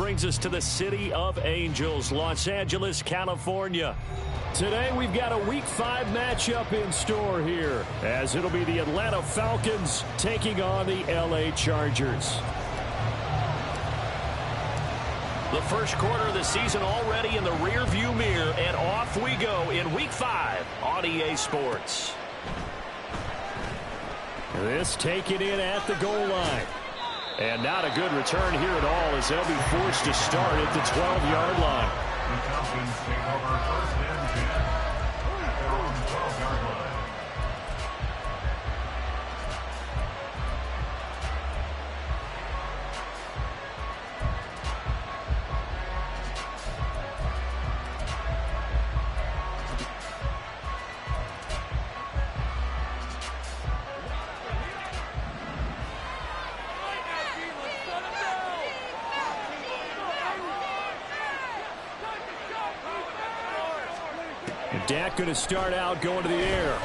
brings us to the City of Angels, Los Angeles, California. Today we've got a Week 5 matchup in store here, as it'll be the Atlanta Falcons taking on the LA Chargers. The first quarter of the season already in the rearview mirror, and off we go in Week 5 on EA Sports. This taken in at the goal line. And not a good return here at all, as they'll be forced to start at the 12-yard line. The Falcons take over first and 10 at their own 12-yard line. Dak going to start out going to the air.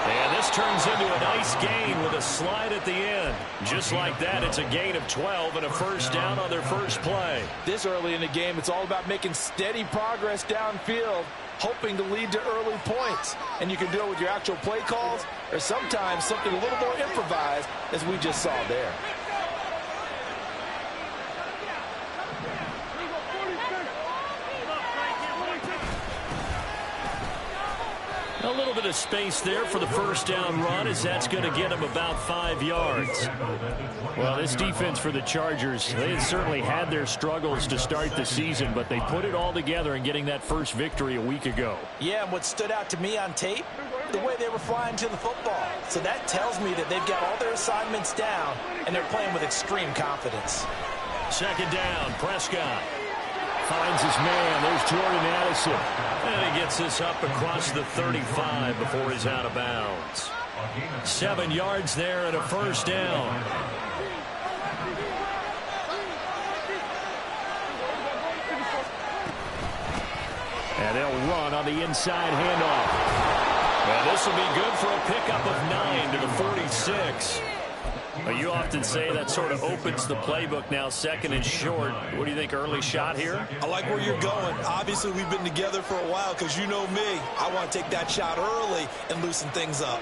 And this turns into a nice gain with a slide at the end. Just like that, it's a gain of 12 and a first down on their first play. This early in the game, it's all about making steady progress downfield, hoping to lead to early points. And you can do it with your actual play calls or sometimes something a little more improvised, as we just saw there. A little bit of space there for the first down run, as that's going to get him about 5 yards. Well, this defense for the Chargers, they had certainly had their struggles to start the season, but they put it all together in getting that first victory a week ago. Yeah, and what stood out to me on tape, the way they were flying to the football. So that tells me that they've got all their assignments down, and they're playing with extreme confidence. Second down, Prescott finds his man. There's Jordan Addison. And he gets this up across the 35 before he's out of bounds. 7 yards there and a first down. And they'll run on the inside handoff. And this will be good for a pickup of 9 to the 46. You often say that sort of opens the playbook now, second and short. What do you think, early shot here? I like where you're going. Obviously, we've been together for a while because you know me. I want to take that shot early and loosen things up.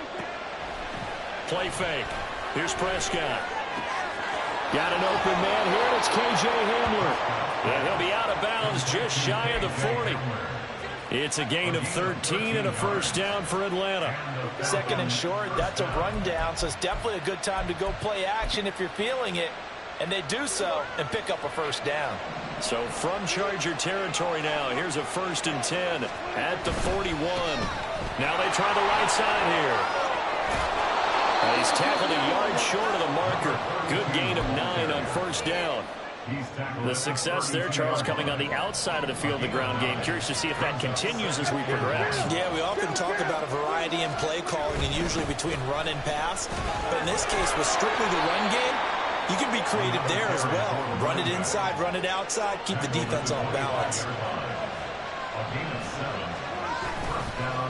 Play fake. Here's Prescott. Got an open man here, and it's K.J. Hamler. And he'll be out of bounds just shy of the 40. It's a gain of 13 and a first down for Atlanta. Second and short, that's a rundown, so it's definitely a good time to go play action if you're feeling it. And they do so and pick up a first down. So from Charger territory now, here's a first and 10 at the 41. Now they try the right side here. And he's tackled a yard short of the marker. Good gain of 9 on first down. The success there, Charles, coming on the outside of the field, the ground game. Curious to see if that continues as we progress. Yeah, we often talk about a variety in play calling and usually between run and pass. But in this case, with strictly the run game, you can be creative there as well. Run it inside, run it outside, keep the defense off balance.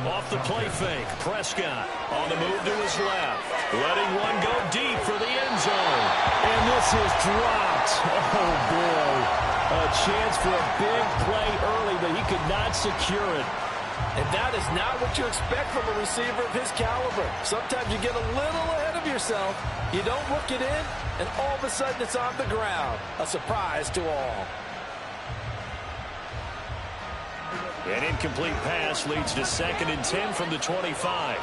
Off the play fake, Prescott on the move to his left. Letting one go deep for the end zone. And this is dropped. Oh, boy. A chance for a big play early, but he could not secure it. And that is not what you expect from a receiver of his caliber. Sometimes you get a little ahead of yourself. You don't look it in, and all of a sudden it's on the ground. A surprise to all. An incomplete pass leads to second and 10 from the 25.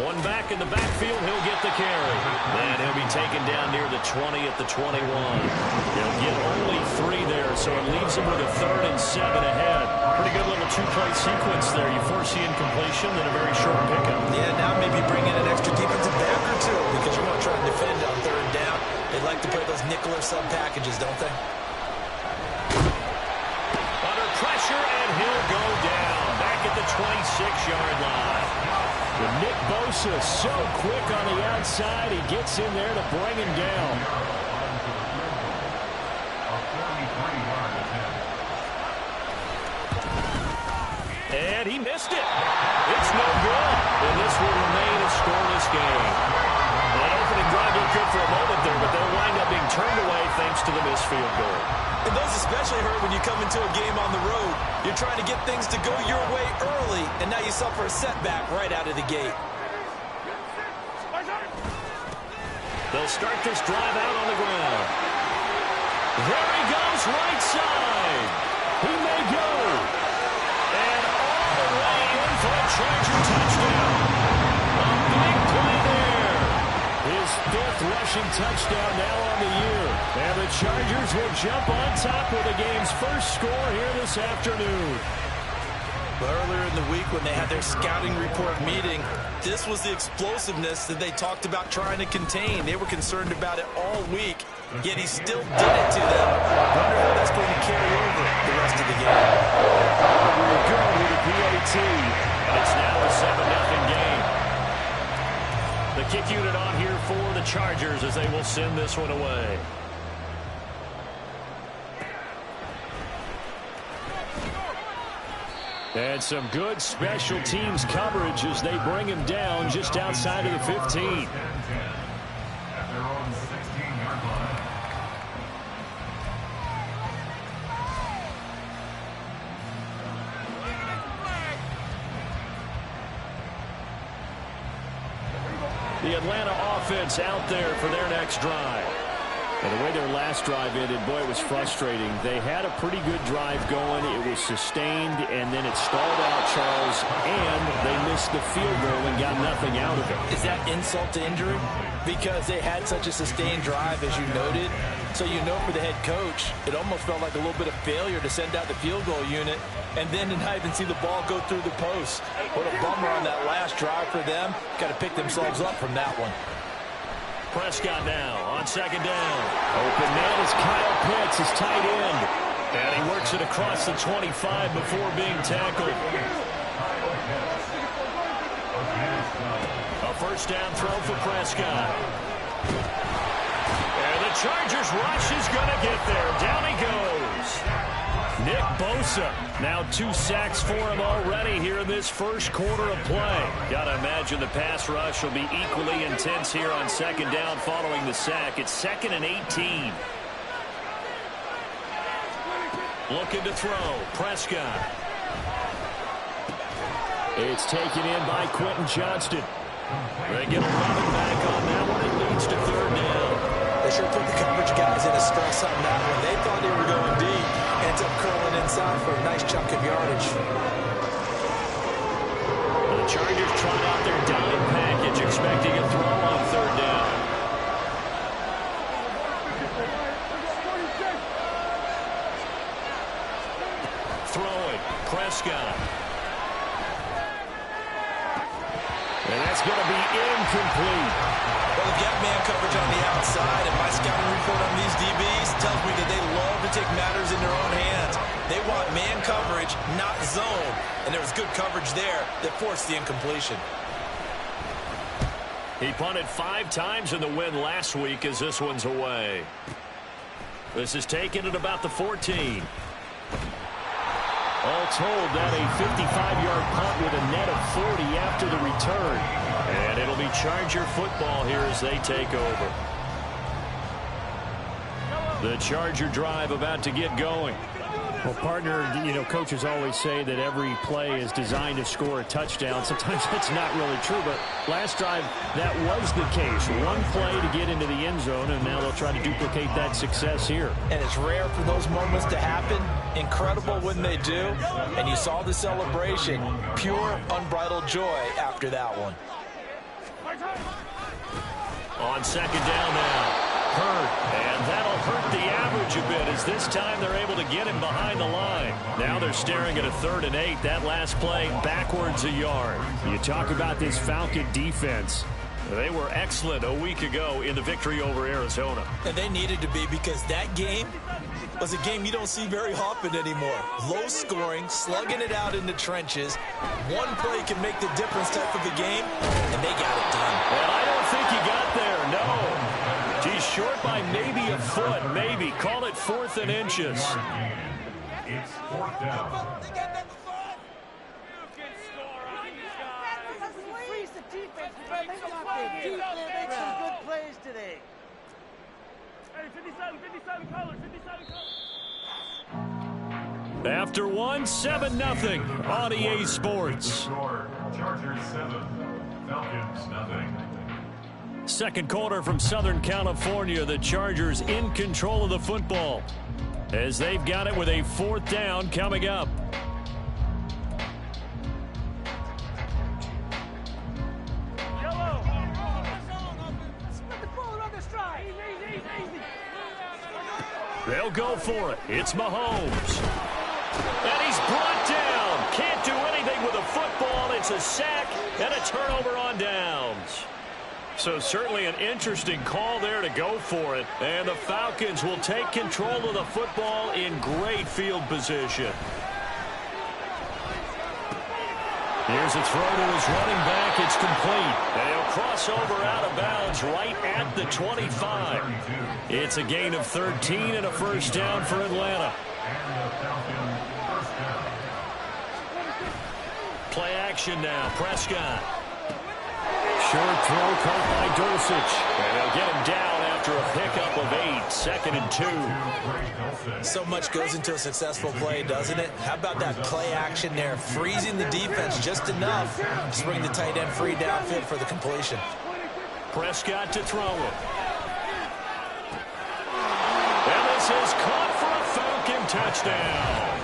One back in the backfield, he'll get the carry. And he'll be taken down near the 20 at the 21. He'll get only 3 there, so it leaves him with a 3rd and 7 ahead. Pretty good little 2-play sequence there. You foresee incompletion, then a very short pickup. Yeah, now maybe bring in an extra defensive back or two because you want to try to defend on 3rd down. They like to play those nickel or sub packages, don't they? Under pressure, and he'll go down back at the 26-yard line. With Nick Bosa so quick on the outside, he gets in there to bring him down. And he missed it. It's no good. And this will field goal. And those especially hurt when you come into a game on the road. You're trying to get things to go your way early, and now you suffer a setback right out of the gate. They'll start this drive out on the ground. There he goes, right side. He may go. And all the way in for a Charger touchdown. A big play there. His 5th rushing touchdown now on the year. And the Chargers will jump on top with the game's first score here this afternoon. Earlier in the week when they had their scouting report meeting, this was the explosiveness that they talked about trying to contain. They were concerned about it all week, yet he still did it to them. I wonder how that's going to carry over the rest of the game. We're good with the PAT, and it's now a 7-0 game. The kick unit on here for the Chargers as they will send this one away. And some good special teams coverage as they bring him down just outside of the 15. At their own 16-yard line. The Atlanta offense out there for their next drive. And the way their last drive ended, boy, it was frustrating. They had a pretty good drive going. It was sustained, and then it stalled out, Charles, and they missed the field goal and got nothing out of it. Is that insult to injury? Because they had such a sustained drive, as you noted. So you know for the head coach, it almost felt like a little bit of failure to send out the field goal unit and then to not even see the ball go through the post. What a bummer on that last drive for them. Got to pick themselves up from that one. Prescott now on second down. Open man is Kyle Pitts, his tight end. And he works it across the 25 before being tackled. A first down throw for Prescott. And the Chargers rush is going to get there. Down he goes. Nick Bosa, now 2 sacks for him already here in this first quarter of play. Got to imagine the pass rush will be equally intense here on second down following the sack. It's 2nd and 18. Looking to throw. Prescott. It's taken in by Quentin Johnston. They get a running back on that one. It leads to 3rd down. They sure put the coverage guys in a stress on that one. They thought they were going deep. Ends up curling inside for a nice chunk of yardage. The Chargers trot out their dime package, expecting a throw on 3rd down. Throwing. Prescott. And that's going to be incomplete. Well, they've got man coverage on the outside, and my scouting report on these DBs tells me that they love to take matters in their own hands. They want man coverage, not zone. And there was good coverage there that forced the incompletion. He punted 5 times in the win last week as this one's away. This is taken at about the 14. All told, that a 55-yard punt with a net of 40 after the return. And it'll be Charger football here as they take over. The Charger drive about to get going. Well, partner, you know, coaches always say that every play is designed to score a touchdown. Sometimes that's not really true, but last drive, that was the case. One play to get into the end zone, and now they'll try to duplicate that success here. And it's rare for those moments to happen. Incredible when they do. And you saw the celebration. Pure, unbridled joy after that one. On second down now. Hurt, and that'll hurt the average a bit as this time they're able to get him behind the line. Now they're staring at a 3rd and 8. That last play backwards a yard. You talk about this Falcon defense. They were excellent a week ago in the victory over Arizona. And they needed to be, because that game was a game you don't see very often anymore. Low scoring, slugging it out in the trenches. One play can make the difference type of a game, and they got it done. Well, I don't think he got there, no. He's short by maybe a foot, maybe. Call it 4th and inches. It's 4th down. Make some good plays today. After one, 7-0 on EA Sports. Chargers 7, Falcons nothing. Second quarter from Southern California. The Chargers in control of the football as they've got it with a 4th down coming up. They'll go for it. It's Mahomes. And he's brought down. Can't do anything with a football. It's a sack and a turnover on downs. So certainly an interesting call there to go for it. And the Falcons will take control of the football in great field position. Here's a throw to his running back. It's complete. And he'll cross over out of bounds right at the 25. It's a gain of 13 and a 1st down for Atlanta. Play action now. Prescott. Short throw caught by Dulcich. And they'll get him down after a pickup of 8. 2nd and 2. So much goes into a successful play, doesn't it? How about that play action there? Freezing the defense just enough to bring the tight end free downfield for the completion. Prescott to throw it. And this is caught for a Falcon touchdown.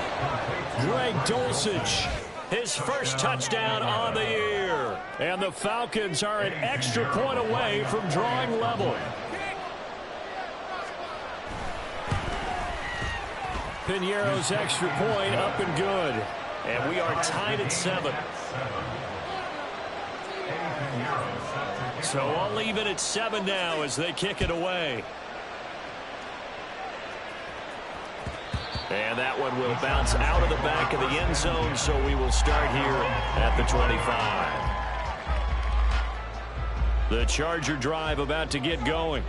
Greg Dulcich, his first touchdown on the year. And the Falcons are an extra point away from drawing level. Piñeiro's extra point up and good. And we are tied at 7. So I'll leave it at 7 now as they kick it away. And that one will bounce out of the back of the end zone, so we will start here at the 25. The Charger drive about to get going.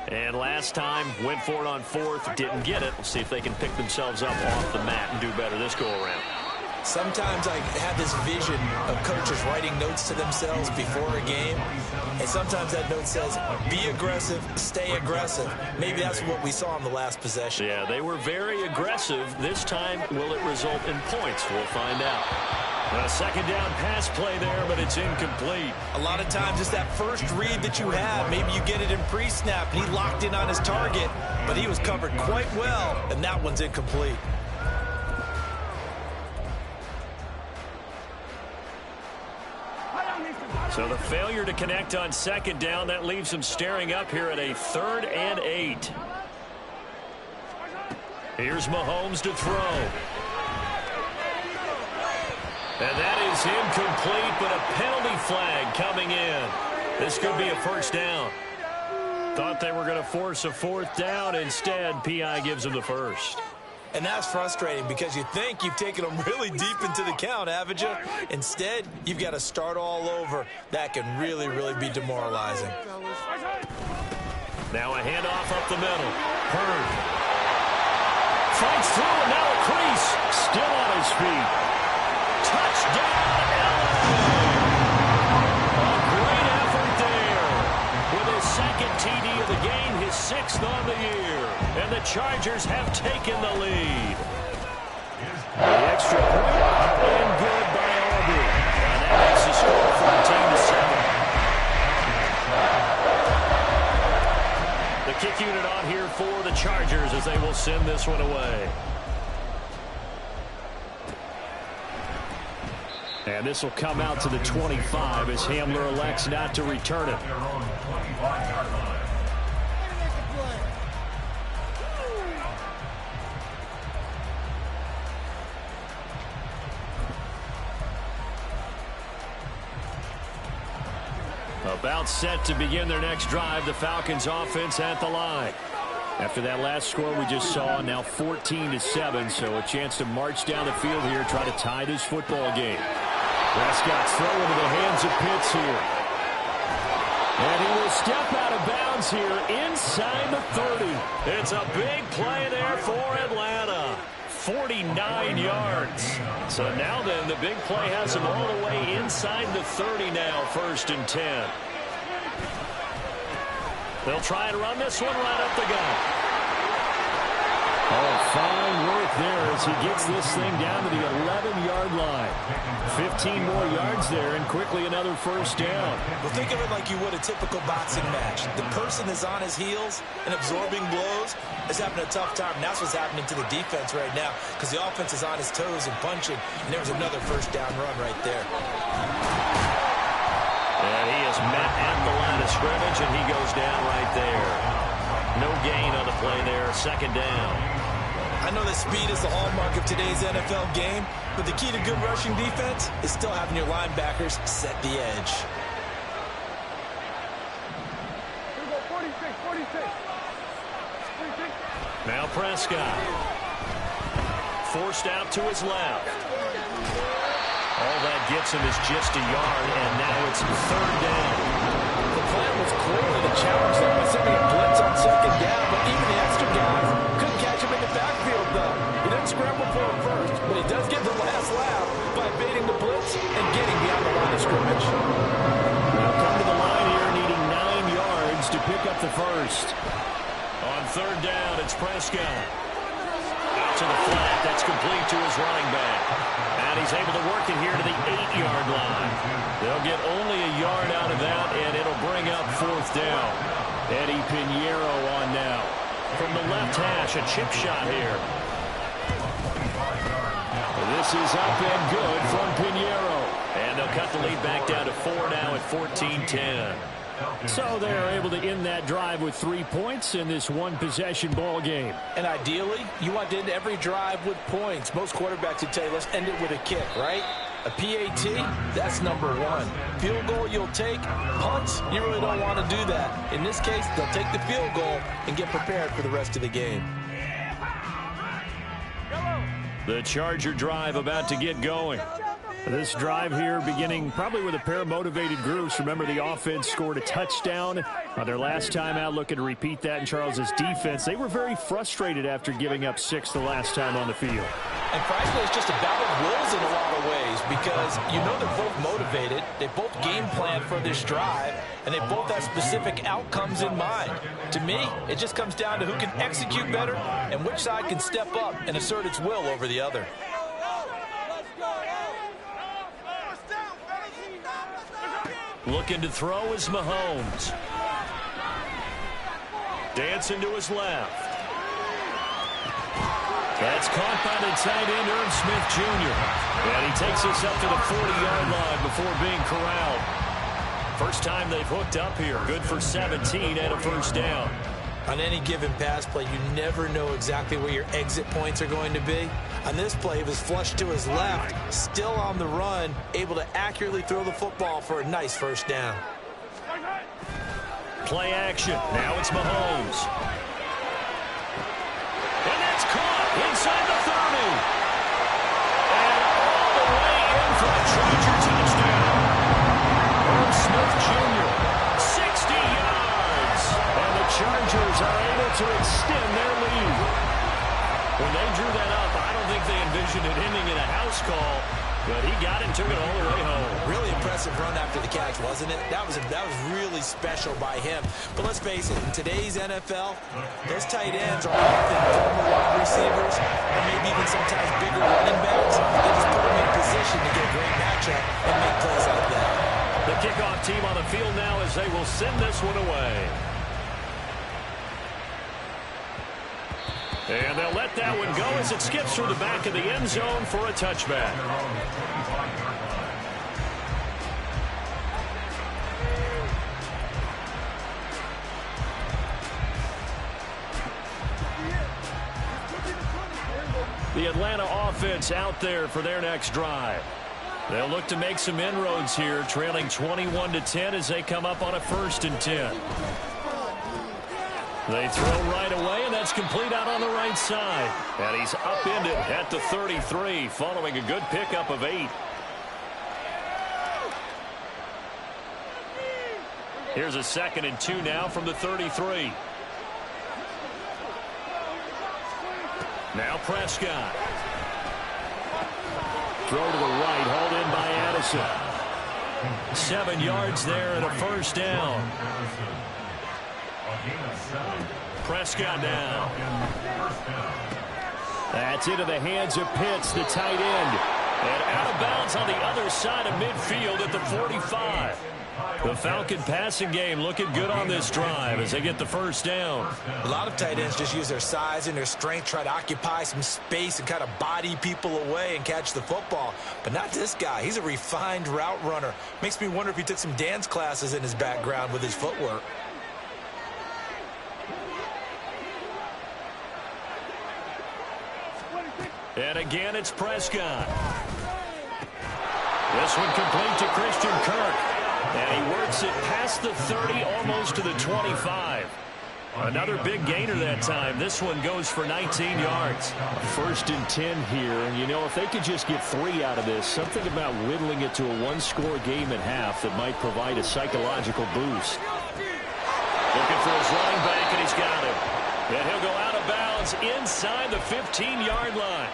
And last time, went for it on 4th, didn't get it. We'll see if they can pick themselves up off the mat and do better this go-around. Sometimes I have this vision of coaches writing notes to themselves before a game, and sometimes that note says, be aggressive, stay aggressive. Maybe that's what we saw in the last possession. Yeah, they were very aggressive. This time, will it result in points? We'll find out. A 2nd down pass play there, but it's incomplete. A lot of times it's that first read that you have. Maybe you get it in pre-snap, and he locked in on his target, but he was covered quite well, and that one's incomplete. So the failure to connect on 2nd down, that leaves him staring up here at a 3rd and 8. Here's Mahomes to throw. And that is incomplete, but a penalty flag coming in. This could be a 1st down. Thought they were going to force a 4th down. Instead, P.I. gives them the 1st. And that's frustrating because you think you've taken them really deep into the count, haven't you? Instead, you've got to start all over. That can really, really be demoralizing. Now a handoff up the middle. Hurd fights through, and now a crease. Still on his feet. Touchdown, LA! A great effort there. With his 2nd TD of the game, his 6th on the year. And the Chargers have taken the lead. The extra point and good by Aubrey. And that makes the score 14-7. The kick unit on here for the Chargers as they will send this one away. And this will come out to the 25 as Hamler elects not to return it. About set to begin their next drive, the Falcons offense at the line. After that last score we just saw, now 14-7, so a chance to march down the field here, try to tie this football game. Prescott's throw into the hands of Pitts here. And he will step out of bounds here inside the 30. It's a big play there for Atlanta. 49 yards. So now then, the big play has him all the way inside the 30 now, 1st and 10. They'll try and run this one right up the gut. Oh, fine work there as he gets this thing down to the 11-yard line. 15 more yards there and quickly another first down. Well, think of it like you would a typical boxing match. The person is on his heels and absorbing blows is having a tough time. And that's what's happening to the defense right now because the offense is on his toes and punching. And there was another first down run right there. And he is met at the line of scrimmage, and he goes down right there. No gain on the play there, second down. I know that speed is the hallmark of today's NFL game, but the key to good rushing defense is still having your linebackers set the edge. 46. Now Prescott. Forced out to his left. All that gets him is just a yard, and now it's third down. The plan was clearly to challenge them by sending a blitz on second down, but even the extra guys couldn't catch him in the backfield, though. He didn't scramble for him first, but he does get the last laugh by evading the blitz and getting beyond the line of scrimmage. They'll come to the line here needing 9 yards to pick up the first. On third down, it's Prescott. Out to the flat. That's complete to his running back. And he's able to work it here to the 8-yard line. They'll get only a yard out of that, and it'll bring up fourth down. Eddie Pinheiro on now. From the left hash, a chip shot here. This is up and good from Pinheiro. And they'll cut the lead back down to 4 now at 14-10. So they're able to end that drive with 3 points in this one-possession ball game. And ideally, you want to end every drive with points. Most quarterbacks would tell you, let's end it with a kick, right? A PAT, that's number one. Field goal you'll take. Punts, you really don't want to do that. In this case, they'll take the field goal and get prepared for the rest of the game. The Charger drive about to get going. This drive here beginning probably with a pair of motivated groups. Remember, the offense scored a touchdown on their last time out. Looking to repeat that in Charles's defense. They were very frustrated after giving up 6 the last time on the field. And frankly, it's just a battle of wills in a lot of ways because you know they're both motivated. They both game plan for this drive, and they both have specific outcomes in mind. To me, it just comes down to who can execute better and which side can step up and assert its will over the other. Looking to throw is Mahomes. Dancing to his left. That's caught by the tight end, Irv Smith Jr. And he takes us up to the 40-yard line before being corralled. First time they've hooked up here. Good for 17 and a first down. On any given pass play, you never know exactly where your exit points are going to be. On this play, it was flushed to his left, still on the run, able to accurately throw the football for a nice first down. Play action. Now it's Mahomes. And that's caught inside the 30. And all the way in for a Charger touchdown. Irv Smith Jr., 60 yards. And the Chargers are able to extend their lead. When they drew that up, I don't think they envisioned it ending in a house call, but he got it and took it all the way home. Really impressive run after the catch, wasn't it? That was really special by him. But let's face it, in today's NFL, those tight ends are often former wide receivers or maybe even sometimes bigger running backs. They just put them in position to get a great matchup and make plays like that. The kickoff team on the field now as they will send this one away. And they'll let that one go as it skips through the back of the end zone for a touchback. The Atlanta offense out there for their next drive. They'll look to make some inroads here, trailing 21-10 as they come up on a 1st and 10. They throw right away, and that's complete out on the right side. And he's upended at the 33, following a good pickup of 8. Here's a 2nd and 2 now from the 33. Now Prescott. Throw to the right, hauled in by Addison. 7 yards there and a first down. A gain of 7. Prescott now. First down. That's into the hands of Pitts, the tight end. And out of bounds on the other side of midfield at the 45. The Falcon passing game looking good on this drive as they get the first down. A lot of tight ends just use their size and their strength, try to occupy some space and kind of body people away and catch the football. But not this guy. He's a refined route runner. Makes me wonder if he took some dance classes in his background with his footwork. And again, it's Prescott. This one complete to Christian Kirk. And he works it past the 30, almost to the 25. Another big gainer that time. This one goes for 19 yards. First and 10 here. And, you know, if they could just get 3 out of this, something about whittling it to a one-score game at half that might provide a psychological boost. Looking for his running back, and he's got him. And he'll go out of bounds inside the 15-yard line.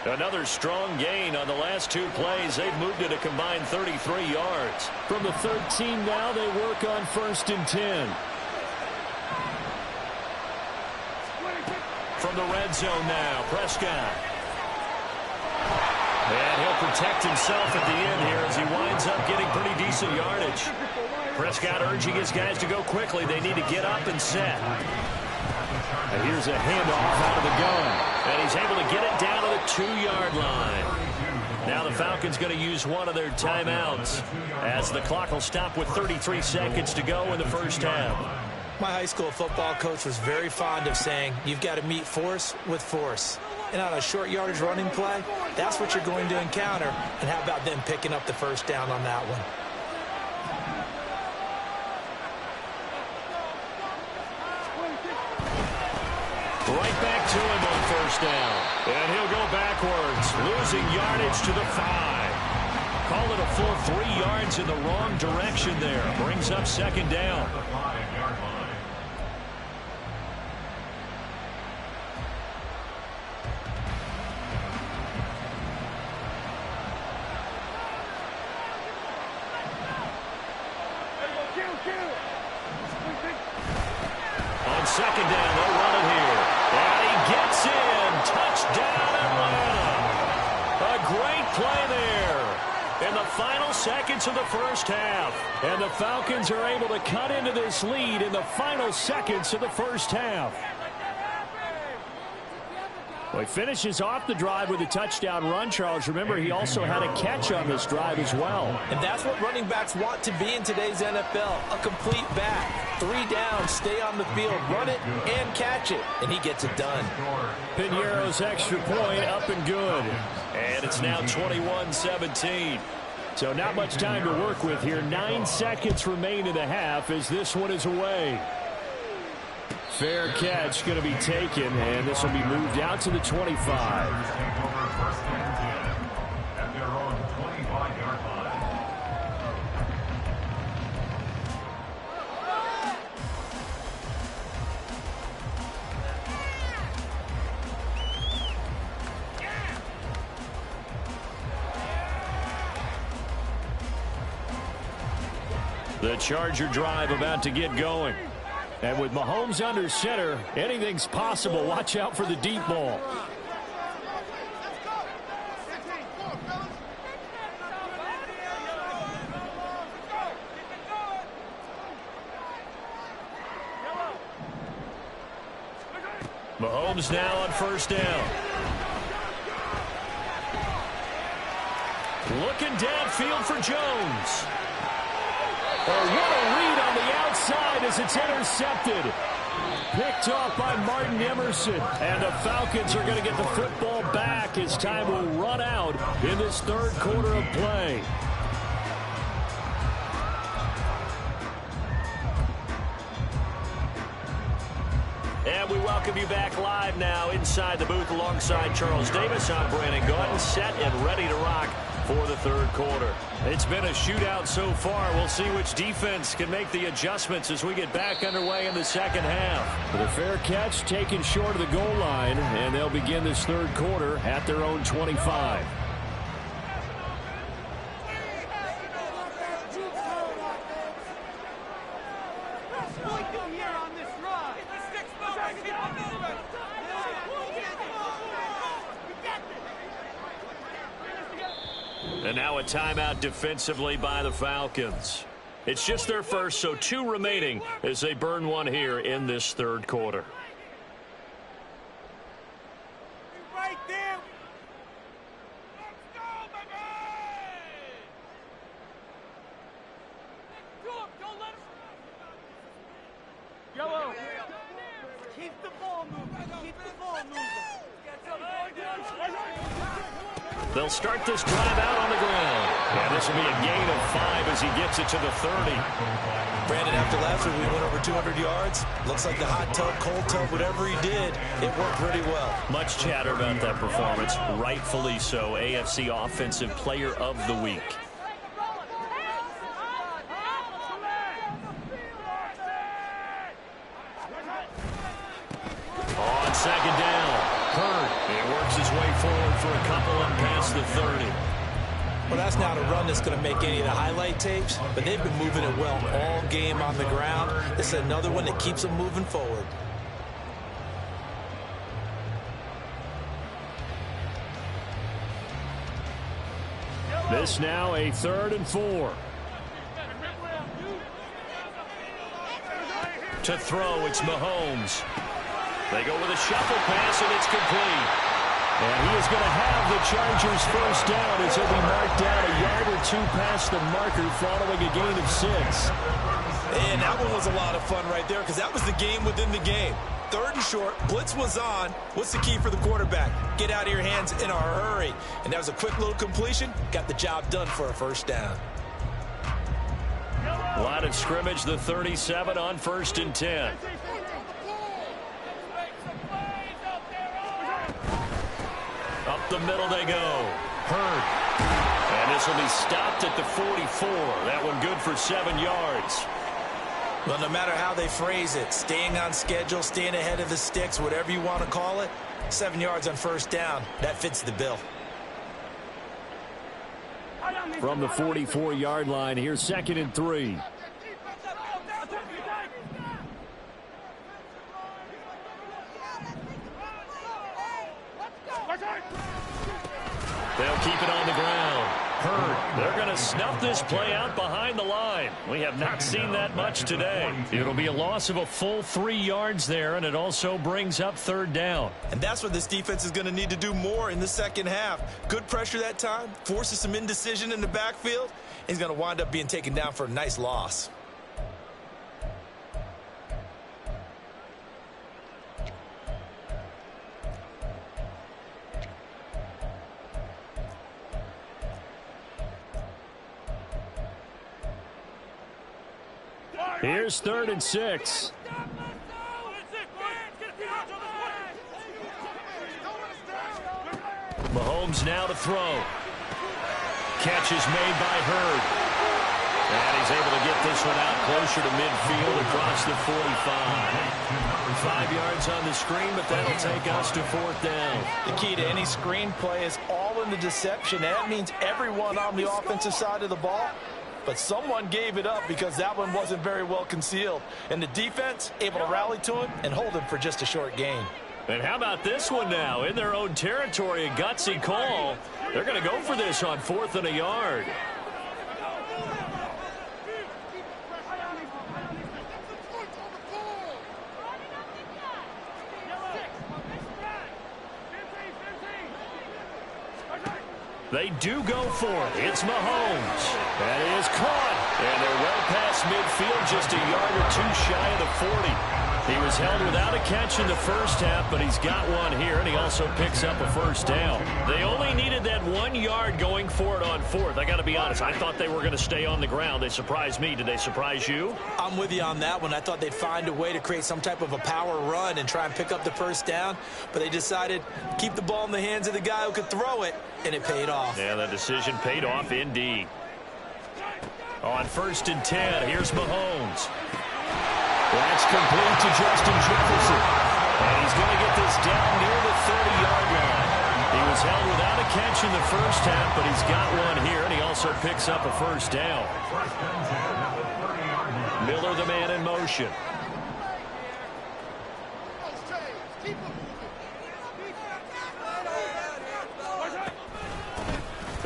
Another strong gain on the last 2 plays. They've moved it a combined 33 yards. From the 13 now, they work on first and 10. From the red zone now, Prescott. And he'll protect himself at the end here as he winds up getting pretty decent yardage. Prescott urging his guys to go quickly. They need to get up and set. And here's a handoff out of the gun. And he's able to get it down to the 2-yard line. Now the Falcons going to use one of their timeouts as the clock will stop with 33 seconds to go in the first half. My high school football coach was very fond of saying, you've got to meet force with force. And on a short yardage running play, that's what you're going to encounter. And how about them picking up the first down on that one? Right back to him on first down. And he'll go backwards, losing yardage to the 5. Call it a full 3 yards in the wrong direction there. Brings up second down. The 5-yard line. On second down, they'll run it here. And he gets in. Touchdown, Atlanta. A great play there in the final seconds of the first half. And the Falcons are able to cut into this lead in the final seconds of the first half. Well, he finishes off the drive with a touchdown run, Charles. Remember, he also had a catch on this drive as well. And that's what running backs want to be in today's NFL, a complete back. 3 down, stay on the field, run it, and catch it. And he gets it done. Piñeiro's extra point up and good. And it's now 21-17. So not much time to work with here. 9 seconds remain in the half as this one is away. Fair catch going to be taken, and this will be moved out to the 25. Take over first and 10 at their own 25-yard line. The Charger drive about to get going. And with Mahomes under center, anything's possible. Watch out for the deep ball. Mahomes now on first down. Looking downfield for Jones. Oh, what a read on the outside as it's intercepted. Picked off by Martin Emerson. And the Falcons are going to get the football back as time will run out in this third quarter of play. And we welcome you back live now inside the booth alongside Charles Davis. I'm Brandon Gaudin, set and ready to rock for the third quarter. It's been a shootout so far. We'll see which defense can make the adjustments as we get back underway in the second half. With a fair catch taken short of the goal line, and they'll begin this third quarter at their own 25. And now a timeout defensively by the Falcons. It's just their first, so 2 remaining as they burn one here in this third quarter. Right there. Yellow. Keep the ball moving. Keep the ball moving. They'll start this drive out on the ground. And this will be a gain of 5 as he gets it to the 30. Brandon, after last week, we went over 200 yards. Looks like the hot tub, cold tub, whatever he did, it worked pretty well. Much chatter about that performance. Rightfully so. AFC Offensive Player of the Week. On second down, Hurd. He works his way forward for a couple and past the 30. Well, that's not a run that's going to make any of the highlight tapes, but they've been moving it well all game on the ground. This is another one that keeps them moving forward. This now a 3rd and 4. To throw, it's Mahomes. They go with a shuffle pass, and it's complete. And he is going to have the Chargers first down as he'll be marked down a yard or 2 past the marker following a gain of 6. And that one was a lot of fun right there because that was the game within the game. 3rd and short, blitz was on. What's the key for the quarterback? Get out of your hands in a hurry. And that was a quick little completion. Got the job done for a first down. Line of scrimmage, the 37 on 1st and 10. Up the middle they go. Hurd. And this will be stopped at the 44. That one good for 7 yards. Well, no matter how they phrase it, staying on schedule, staying ahead of the sticks, whatever you want to call it, 7 yards on first down, that fits the bill. From the 44-yard line, here's 2nd and 3. They'll keep it on the ground. Hurd. They're going to snuff this play out behind the line. We have not seen that much today. It'll be a loss of a full 3 yards there, and it also brings up 3rd down. And that's what this defense is going to need to do more in the second half. Good pressure that time, forces some indecision in the backfield. He's going to wind up being taken down for a nice loss. Here's 3rd and 6. Mahomes now to throw. Catch is made by Hurd. And he's able to get this one out closer to midfield across the 45. 5 yards on the screen, but that'll take us to 4th down. The key to any screen play is all in the deception. That means everyone on the offensive side of the ball. But someone gave it up because that one wasn't very well concealed. And the defense able to rally to him and hold him for just a short gain. And how about this one now? In their own territory, a gutsy call. They're going to go for this on 4th and a yard. They do go for it. It's Mahomes. That is caught. And they're well past midfield, just a yard or 2 shy of the 40. He was held without a catch in the first half, but he's got one here, and he also picks up a first down. They only needed that 1 yard going for it on 4th. I got to be honest, I thought they were going to stay on the ground. They surprised me. Did they surprise you? I'm with you on that one. I thought they'd find a way to create some type of a power run and try and pick up the first down, but they decided keep the ball in the hands of the guy who could throw it, and it paid off. Yeah, that decision paid off indeed. On 1st and 10, here's Mahomes. That's complete to Justin Jefferson. And he's going to get this down near the 30-yard line. He was held without a catch in the first half, but he's got one here, and he also picks up a first down. Miller, the man in motion.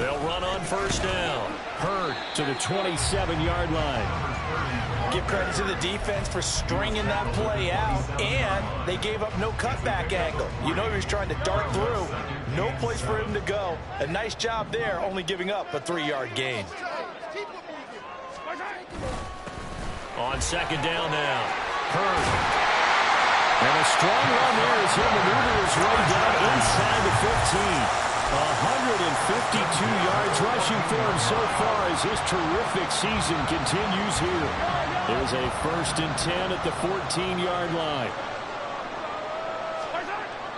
They'll run on first down. Hurd to the 27-yard line. Give credit to the defense for stringing that play out, and they gave up no cutback angle. You know he was trying to dart through. No place for him to go. A nice job there, only giving up a 3-yard gain. On second down now. Hurd. And a strong run there as he'll maneuver his way down inside the 15. 152 yards rushing for him so far as his terrific season continues here. There's a 1st and 10 at the 14-yard line.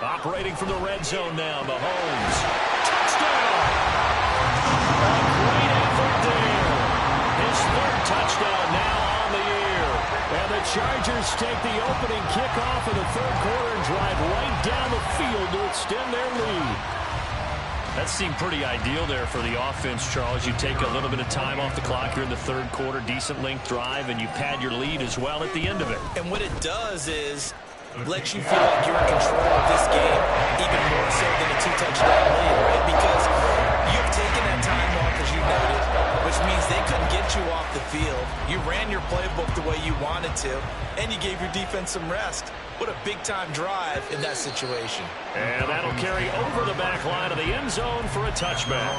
Operating from the red zone now, Mahomes. Touchdown! A great effort there. His 3rd touchdown now on the year. And the Chargers take the opening kickoff of the 3rd quarter and drive right down the field to extend their lead. That seemed pretty ideal there for the offense, Charles. You take a little bit of time off the clock here in the 3rd quarter, decent length drive, and you pad your lead as well at the end of it. And what it does is lets you feel like you're in control of this game, even more so than a 2-touchdown lead, right? Because you've taken that time off, as you noted, which means they couldn't get you off the field. You ran your playbook the way you wanted to, and you gave your defense some rest. What a big-time drive in that situation. And that'll carry over the back line of the end zone for a touchback.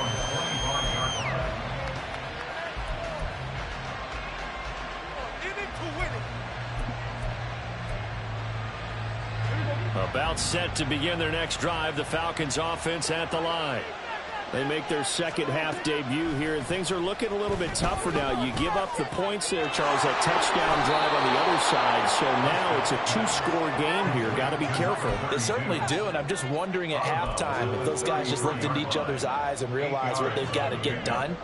About set to begin their next drive, the Falcons offense at the line. They make their second half debut here, and things are looking a little bit tougher now. You give up the points there, Charles, that touchdown drive on the other side. So now it's a 2-score game here. Got to be careful. They certainly do, and I'm just wondering at halftime if those guys just looked into each other's eyes and realized what they've got to get done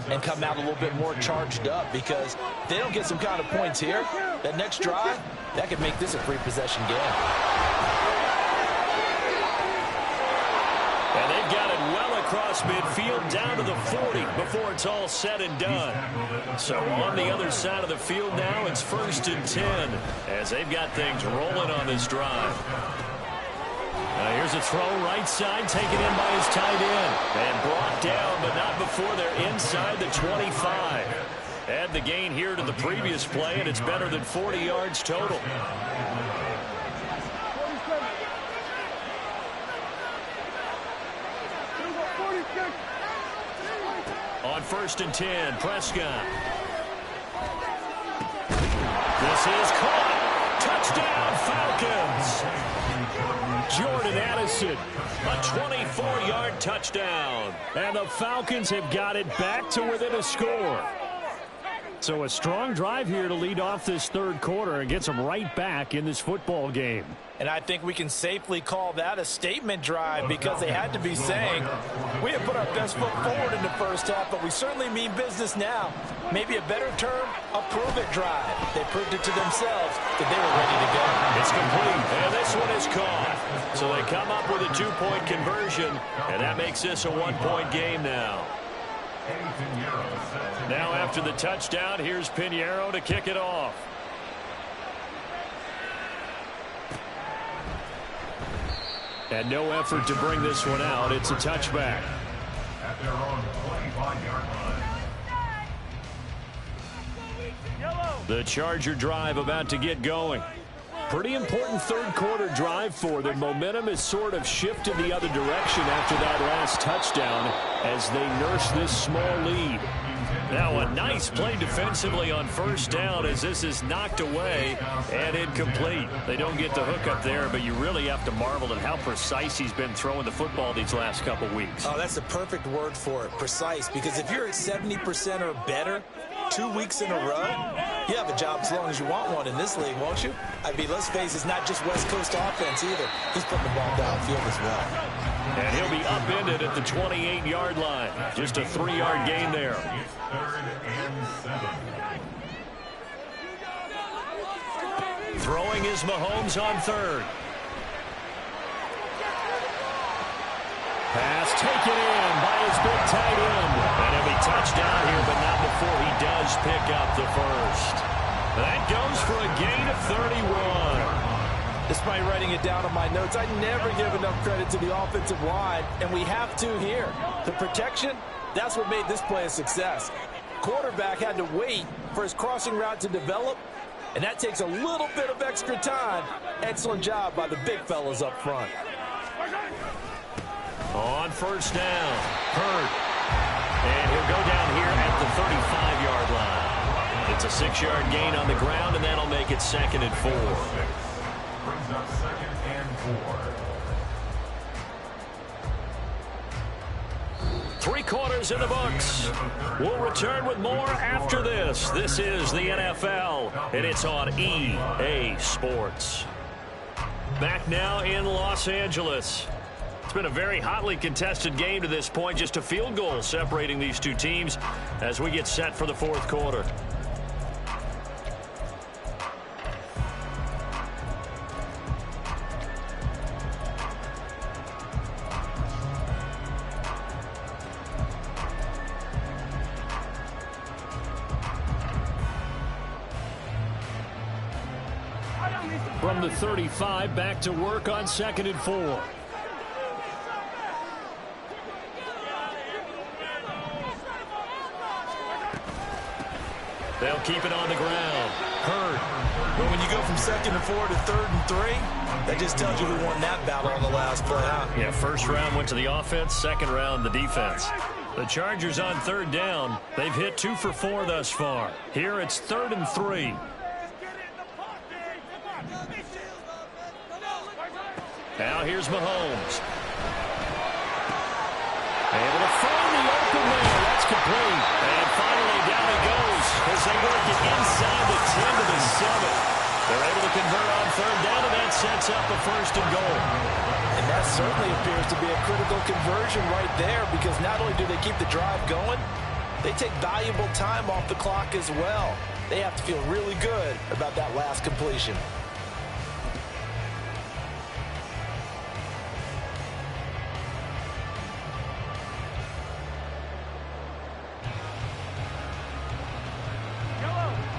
and come out a little bit more charged up, because if they don't get some kind of points here, that next drive, that could make this a 3-possession game. And they've got it well across midfield down to the 40 before it's all said and done. So on the other side of the field now, it's 1st and 10 as they've got things rolling on this drive. Here's a throw right side, taken in by his tight end. And brought down, but not before they're inside the 25. Add the gain here to the previous play, and it's better than 40 yards total. On 1st and 10, Prescott. This is caught. Touchdown, Falcons. Jordan Addison. A 24-yard touchdown. And the Falcons have got it back to within a score. So a strong drive here to lead off this 3rd quarter and gets them right back in this football game. And I think we can safely call that a statement drive, because they had to be saying, we have put our best foot forward in the first half, but we certainly mean business now. Maybe a better term, a prove-it drive. They proved it to themselves that they were ready to go. It's complete, and this one is caught. So they come up with a 2-point conversion, and that makes this a 1-point game now. Now after the touchdown, here's Pinheiro to kick it off. And no effort to bring this one out. It's a touchback. At their own 25-yard line. The Charger drive about to get going. Pretty important 3rd quarter drive for them. Momentum has sort of shifted the other direction after that last touchdown as they nurse this small lead. Now a nice play defensively on 1st down as this is knocked away and incomplete. They don't get the hook up there, but you really have to marvel at how precise he's been throwing the football these last couple weeks. Oh, that's the perfect word for it, precise, because if you're at 70% or better 2 weeks in a row, you have a job as long as you want one in this league, won't you? I mean, let's face it, it's not just West Coast offense either. He's putting the ball downfield as well. And he'll be upended at the 28-yard line. Just a 3-yard gain there. 3rd and 7. Throwing is Mahomes on 3rd. Pass taken in by his big tight end. And he'll be touched down here, but not before he does pick up the 1st. That goes for a gain of 31. Despite writing it down on my notes, I never give enough credit to the offensive line, and we have to here. The protection, that's what made this play a success. Quarterback had to wait for his crossing route to develop, and that takes a little bit of extra time. Excellent job by the big fellas up front. On first down, Hurd. And he'll go down here at the 35-yard line. It's a 6-yard gain on the ground, and that'll make it 2nd and 4. Brings up 2nd and 4. 3 quarters in the books. We'll return with more after this. This is the NFL, and it's on EA Sports. Back now in Los Angeles. It's been a very hotly contested game to this point. Just a field goal separating these two teams as we get set for the 4th quarter. From the 35, back to work on 2nd and 4. They'll keep it on the ground. Hurd. But when you go from 2nd and 4 to 3rd and 3, that just tells you who won that battle on the last play, huh? Yeah, first round went to the offense, second round the defense. The Chargers on 3rd down. They've hit 2 for 4 thus far. Here it's 3rd and 3. Now here's Mahomes. Able to find the open man. That's complete. And finally down he goes as they work it inside the 10 to the 7. They're able to convert on 3rd down, and that sets up a 1st and goal. And that certainly appears to be a critical conversion right there, because not only do they keep the drive going, they take valuable time off the clock as well. They have to feel really good about that last completion.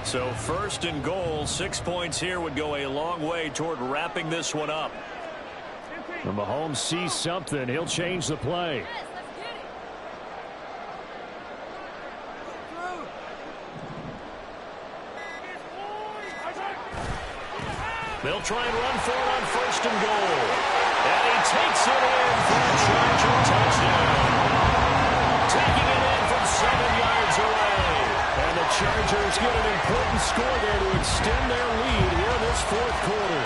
So 1st and goal, 6 points here would go a long way toward wrapping this one up. When Mahomes sees something, he'll change the play. They'll try and run for it on 1st and goal. And he takes it in for a Charger touchdown. Taking it in from 7 yards away. And the Chargers get an important score there to extend their lead here in this 4th quarter.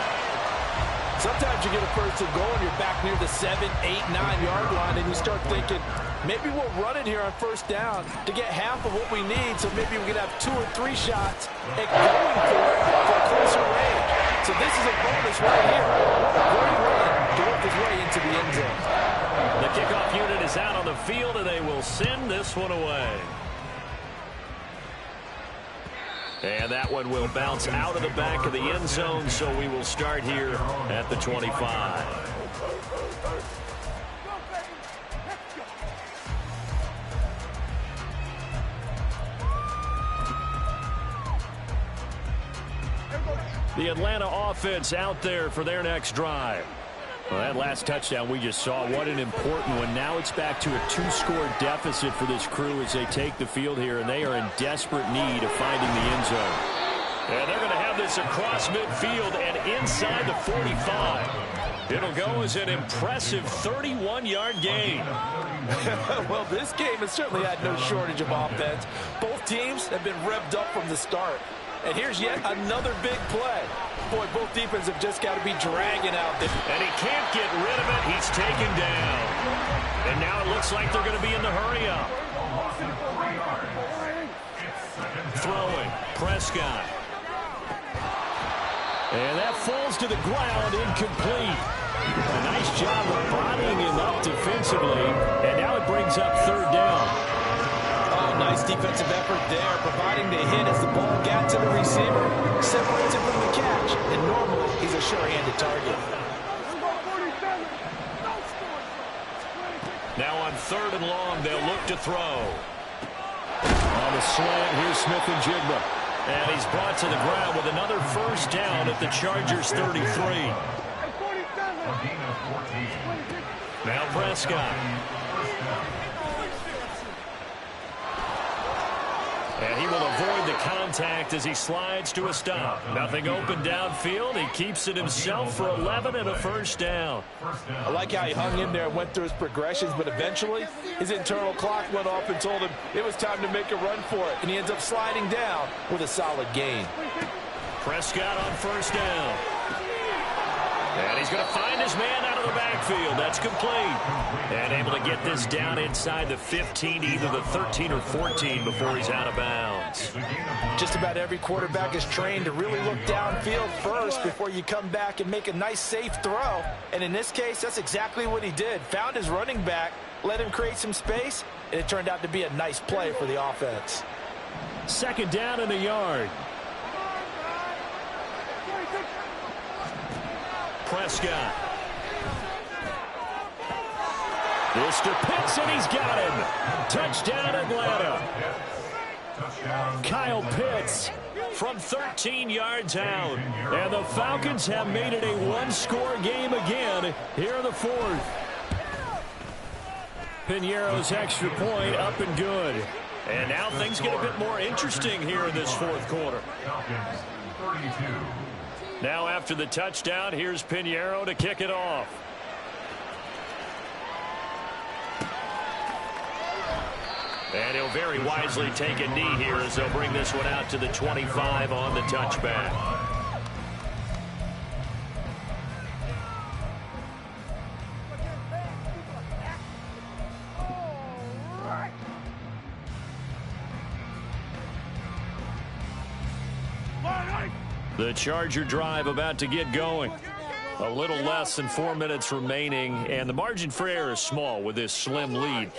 Sometimes you get a 1st and goal and you're back near the 7, 8, 9-yard line, and you start thinking, maybe we'll run it here on 1st down to get half of what we need, so maybe we can have 2 or 3 shots at going for it for a closer range. So this is a bonus right here. Great run to work his way into the end zone. The kickoff unit is out on the field, and they will send this one away. And that one will bounce out of the back of the end zone, so we will start here at the 25. The Atlanta offense out there for their next drive. Well, that last touchdown we just saw, what an important one. Now it's back to a 2-score deficit for this crew as they take the field here, and they are in desperate need of finding the end zone. And they're going to have this across midfield and inside the 45. It'll go as an impressive 31-yard gain. Well, this game has certainly had no shortage of offense. Both teams have been revved up from the start. And here's yet another big play. Boy, both defenses have just got to be dragging out this. And he can't get rid of it. He's taken down. And now it looks like they're going to be in the hurry-up. Throwing. Prescott. And that falls to the ground, incomplete. A nice job of bodying him up defensively. And now it brings up 3rd down. Oh, nice defensive effort there, providing the hit as the ball got to the receiver, separates him from the catch, and normally he's a sure-handed target. Now on 3rd and long, they'll look to throw. On the slant, here's Smith and Jigba. And he's brought to the ground with another first down at the Chargers 33. Now Prescott. And he will avoid the contact as he slides to a stop. Nothing open downfield. He keeps it himself for 11 and a first down. I like how he hung in there and went through his progressions, but eventually his internal clock went off and told him it was time to make a run for it, and he ends up sliding down with a solid gain. Prescott on first down. And he's going to find his man out of the backfield. That's complete. And able to get this down inside the 15, either the 13 or 14 before he's out of bounds. Just about every quarterback is trained to really look downfield first before you come back and make a nice, safe throw. And in this case, that's exactly what he did. Found his running back, let him create some space, and it turned out to be a nice play for the offense. Second down in the yard. Prescott. This to Pitts, and he's got him. Touchdown, Atlanta. Kyle Pitts from 13 yards out. And the Falcons have made it a one-score game again here in the fourth. Piñeiro's extra point up and good. And now things get a bit more interesting here in this fourth quarter. Now after the touchdown, here's Piñeiro to kick it off. And he'll very wisely take a knee here as they'll bring this one out to the 25 on the touchback. The Charger drive about to get going. A little less than 4 minutes remaining, and the margin for error is small with this slim lead.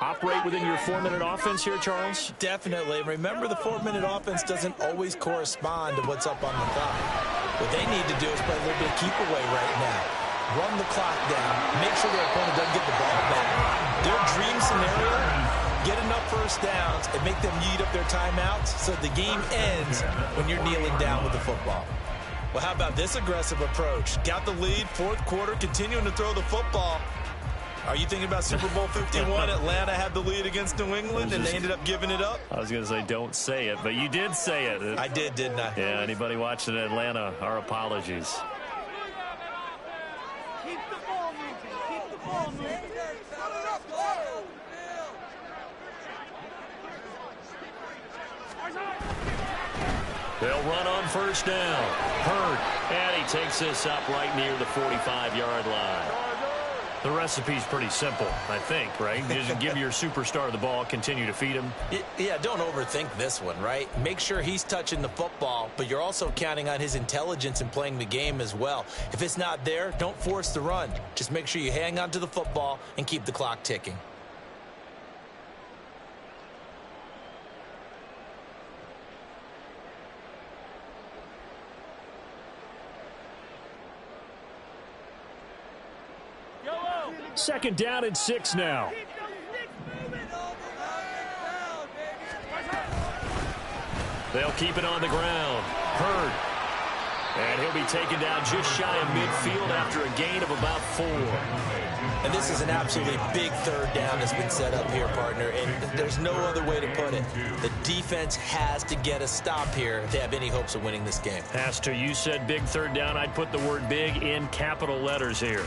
Operate within your 4-minute offense here, Charles? Definitely. Remember, the 4-minute offense doesn't always correspond to what's up on the clock. What they need to do is play a little bit of keep away right now. Run the clock down. Make sure their opponent doesn't get the ball back. Their dream scenario, get enough first downs and make them eat up their timeouts so the game ends when you're kneeling down with the football. Well, how about this aggressive approach? Got the lead, fourth quarter, continuing to throw the football. Are you thinking about Super Bowl 51? Atlanta had the lead against New England, and they ended up giving it up? I was going to say don't say it, but you did say it. I did, didn't I? Yeah, anybody watching Atlanta, our apologies. Keep the ball moving. Keep the ball moving. They'll run on first down. Hurd, and he takes this up right near the 45-yard line. The recipe's pretty simple, I think, right? You just give your superstar the ball, continue to feed him. Yeah, don't overthink this one, right? Make sure he's touching the football, but you're also counting on his intelligence in playing the game as well. If it's not there, don't force the run. Just make sure you hang on to the football and keep the clock ticking. Second down and 6 now. They'll keep it on the ground. Hurd. And he'll be taken down just shy of midfield after a gain of about 4. And this is an absolutely big third down that's been set up here, partner, and there's no other way to put it. The defense has to get a stop here if they have any hopes of winning this game. Has to. You said big third down. I'd put the word big in capital letters here.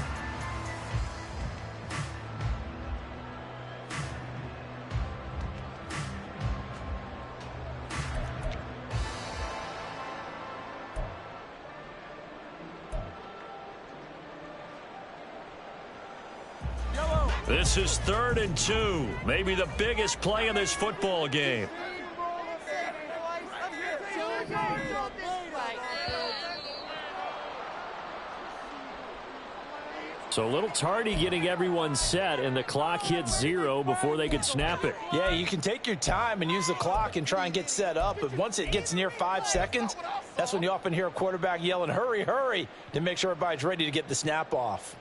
This is 3rd and 2. Maybe the biggest play in this football game. So a little tardy getting everyone set, and the clock hits 0 before they could snap it. Yeah, you can take your time and use the clock and try and get set up, but once it gets near 5 seconds, that's when you often hear a quarterback yelling, hurry, hurry, to make sure everybody's ready to get the snap off.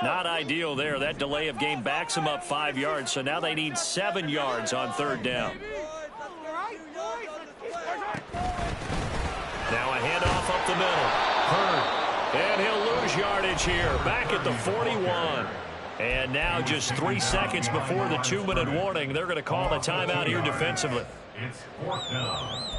Not ideal there. That delay of game backs them up 5 yards, so now they need 7 yards on 3rd down. yardage here, back at the 41. And now just 3 seconds before the 2-minute warning, they're going to call the timeout here defensively. It's 4th down.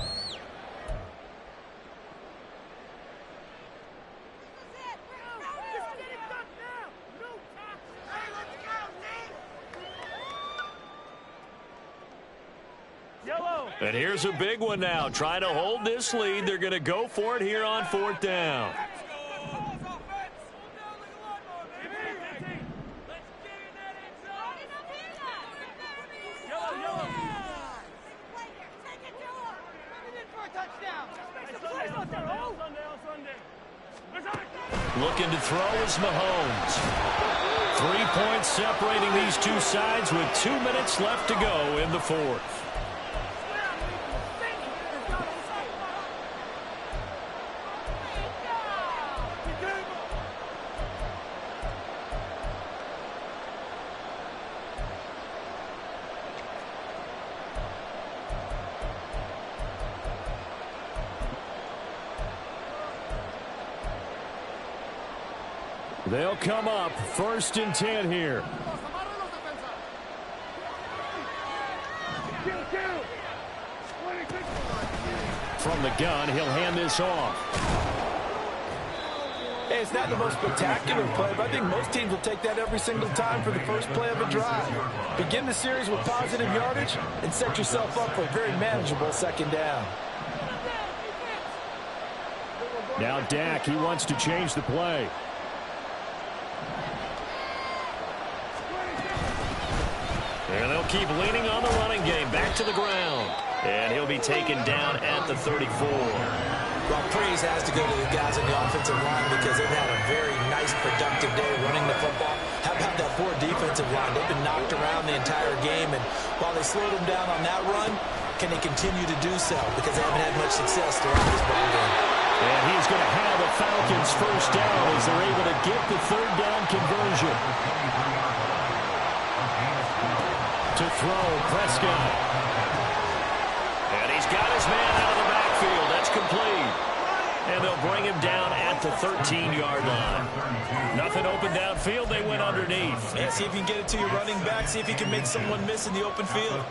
And here's a big one now. Trying to hold this lead. They're going to go for it here on 4th down. Looking to throw is Mahomes. 3 points separating these two sides with 2 minutes left to go in the 4th. They'll come up 1st and 10 here. From the gun, he'll hand this off. Hey, it's not the most spectacular play, but I think most teams will take that every single time for the first play of a drive. Begin the series with positive yardage and set yourself up for a very manageable 2nd down. Now Dak, he wants to change the play. And they'll keep leaning on the running game. Back to the ground. And he'll be taken down at the 34. Well, praise has to go to the guys on the offensive line because they've had a very nice, productive day running the football. How about that poor defensive line? They've been knocked around the entire game, and while they slowed them down on that run, can they continue to do so? Because they haven't had much success throughout this ball game. And he's going to have the Falcons 1st down as they're able to get the 3rd down conversion. To throw, Prescott. And he's got his man out of the backfield. That's complete. And they'll bring him down at the 13-yard line. Nothing open downfield. They went underneath. Yeah, see if you can get it to your running back. See if you can make someone miss in the open field.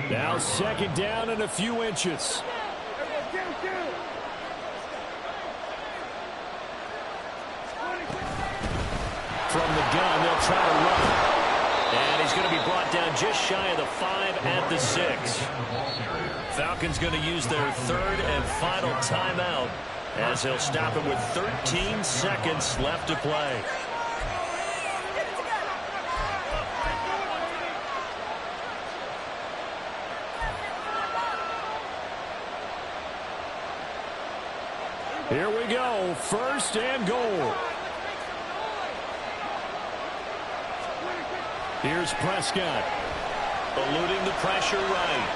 Now 2nd down and a few inches. From the gun, they'll try to run it. And he's going to be brought down just shy of the 5 at the 6. Falcons going to use their 3rd and final timeout as they'll stop it with 13 seconds left to play. Here we go, 1st and goal. Here's Prescott. Eluding the pressure right.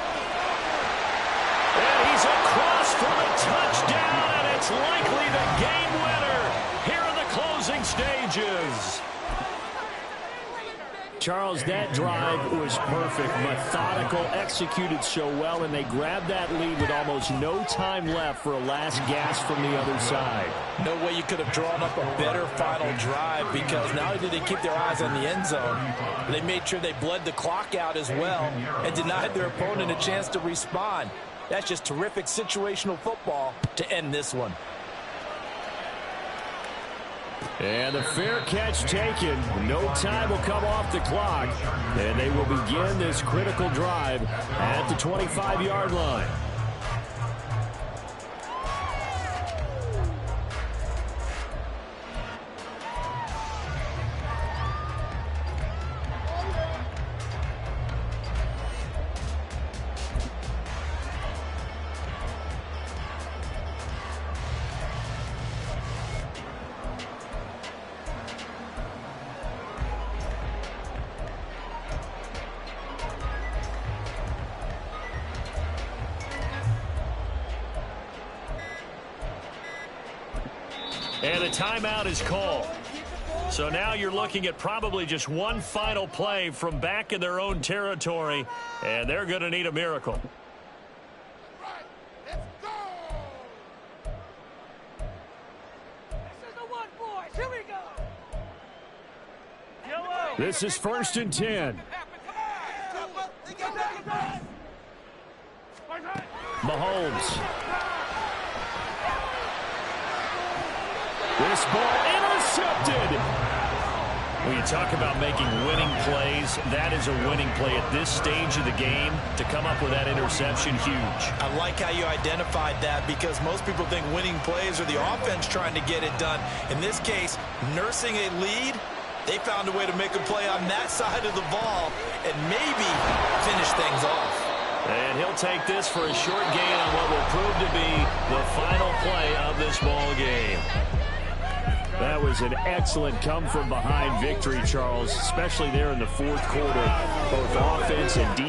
And he's across for the touchdown, and it's likely the game winner here in the closing stages. Charles, that drive was perfect, methodical, executed so well, and they grabbed that lead with almost no time left for a last gasp from the other side. No way you could have drawn up a better final drive because not only did they keep their eyes on the end zone, they made sure they bled the clock out as well and denied their opponent a chance to respond. That's just terrific situational football to end this one. And the fair catch taken. No time will come off the clock. And they will begin this critical drive at the 25-yard line. And the timeout is called. So now you're looking at probably just one final play from back in their own territory, and they're going to need a miracle. Right, let's go! This is the one, boys. Here we go. This is 1st and 10. Mahomes. This ball intercepted. When you talk about making winning plays, that is a winning play at this stage of the game. To come up with that interception, huge. I like how you identified that, because most people think winning plays are the offense trying to get it done. In this case, nursing a lead, they found a way to make a play on that side of the ball and maybe finish things off. And he'll take this for a short gain on what will prove to be the final play of this ball game. That was an excellent come-from-behind victory, Charles, especially there in the fourth quarter, both offense and defense.